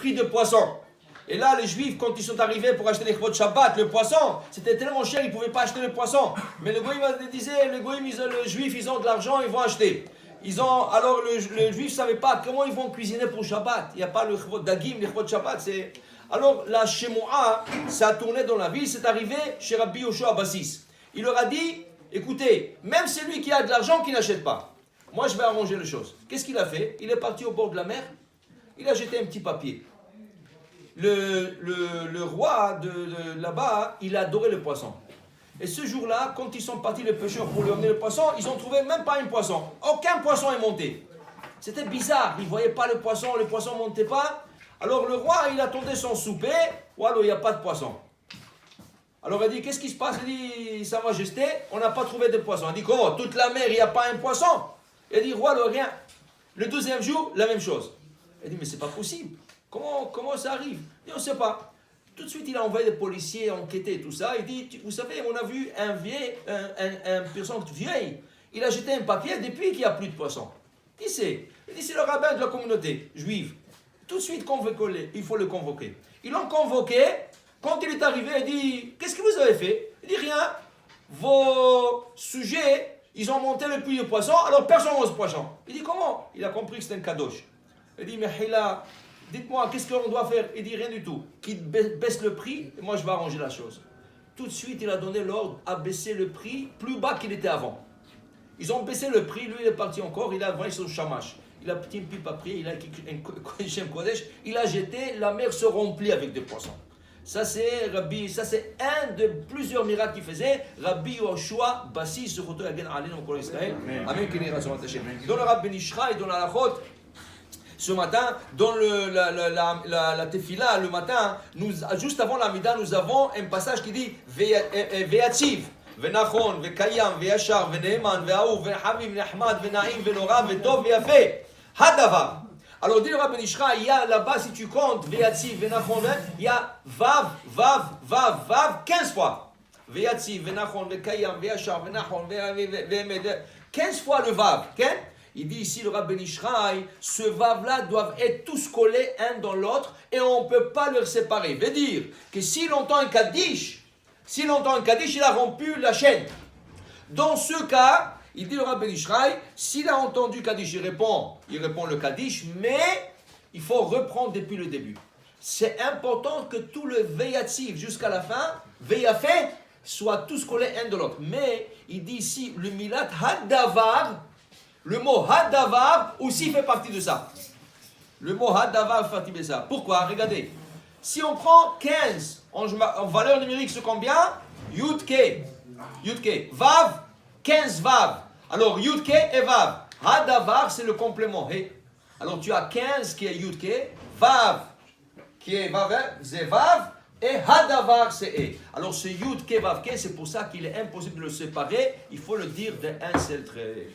prix de poisson. Et là, les Juifs, quand ils sont arrivés pour acheter les chevaux de Shabbat, le poisson, c'était tellement cher, ils ne pouvaient pas acheter le poisson. Mais le Goïm disait, les Juifs, ils ont de l'argent, ils vont acheter. Alors le Juif ne savait pas comment ils vont cuisiner pour Shabbat. Il n'y a pas le chevaux d'Agim, les chevaux de Shabbat. Alors la Shemoua, ça a tourné dans la ville, c'est arrivé chez Rabbi Yoshua Bassis. Il leur a dit, écoutez, même celui qui a de l'argent qui n'achète pas, moi je vais arranger les choses. Qu'est-ce qu'il a fait? Il est parti au bord de la mer, il a jeté un petit papier. Le roi de là-bas, il a adoré le poisson. Et ce jour-là, quand ils sont partis les pêcheurs pour lui emmener le poisson, ils n'ont trouvé même pas un poisson. Aucun poisson est monté. C'était bizarre, ils ne voyaient pas le poisson ne montait pas. Alors le roi, il attendait son souper, voilà, il n'y a pas de poisson. Alors il dit, qu'est-ce qui se passe? Il dit, Sa Majesté, on n'a pas trouvé de poisson. Il dit, comment? Toute la mer, il n'y a pas un poisson? Il dit, roi, rien. Le deuxième jour, la même chose. Il dit, mais c'est pas possible. Comment ça arrive? Il dit, on ne sait pas. Tout de suite, il a envoyé des policiers enquêter, tout ça. Il dit, vous savez, on a vu un personne vieille. Il a jeté un papier depuis qu'il n'y a plus de poisson. Qui c'est? Il dit, c'est le rabbin de la communauté juive. Tout de suite, il faut le convoquer. Ils l'ont convoqué. Quand il est arrivé, il dit, qu'est-ce que vous avez fait? Il dit, rien. Vos sujets, ils ont monté le puits de poisson, alors personne n'ose poisson. Il dit, comment? Il a compris que c'était un kadosh. Il dit, mais Hila, dites-moi, qu'est-ce qu'on doit faire? Il dit, rien du tout. Qu'il baisse le prix, et moi je vais arranger la chose. Tout de suite, il a donné l'ordre à baisser le prix plus bas qu'il était avant. Ils ont baissé le prix, lui il est parti encore, il a envoyé son chamash. Il a petit pipe à prix, il a un kodesh, il a jeté, la mer se remplit avec des poissons. Ça c'est un de plusieurs miracles qu'il faisait. Rabbi Yoshua Bassis, ce photo Yagen Alin encore Israël. Amen. Dans le Rabbi Nishra et dans la Lachot, ce matin, dans la tefila, le matin, juste avant la Mida, nous avons un passage qui dit Ve'atziv, ve'nachon, ve'kayam, ve'yashar, ve'ne'eman, ve'ahuv, ve'hamim, ve'nachmad, ve'na'im, ve'nora, ve'tov, ve'yafeh. Hadavar. Alors, dit le Rabbi Nishra, il y a là-bas, si tu comptes, Ve'atziv, ve'nachon, il y a Vav, 15 fois. Ve'atziv, ve'nachon, ve'kayam, ve'yashar, ve'nachon, ve'emed, 15 fois le Vav. Il dit ici, le Rabbi Nishraï, ce Vav-là doivent être tous collés un dans l'autre et on ne peut pas leur séparer. Veut dire que s'il entend un Kaddish, il a rompu la chaîne. Dans ce cas, il dit le Rabbi Nishraï, s'il a entendu Kaddish, il répond le Kaddish, mais il faut reprendre depuis le début. C'est important que tout le Ve'atziv jusqu'à la fin, Ve'yafeh, soient tous collés un dans l'autre. Mais il dit ici, le Milat Hadavar, le mot Hadavar aussi fait partie de ça. Le mot Hadavar fait partie de ça. Pourquoi? Regardez. Si on prend 15 en valeur numérique, c'est combien? Yud-Ke. Vav, 15 Vav. Alors Yud-Ke et Vav. Hadavar, c'est le complément. Alors tu as 15 qui est Yud-Ke, Vav qui est Vav, c'est Vav, et Hadavar, c'est E. Alors ce Yud, Ke, Vav, Ke, c'est pour ça qu'il est impossible de le séparer. Il faut le dire d'un seul trait.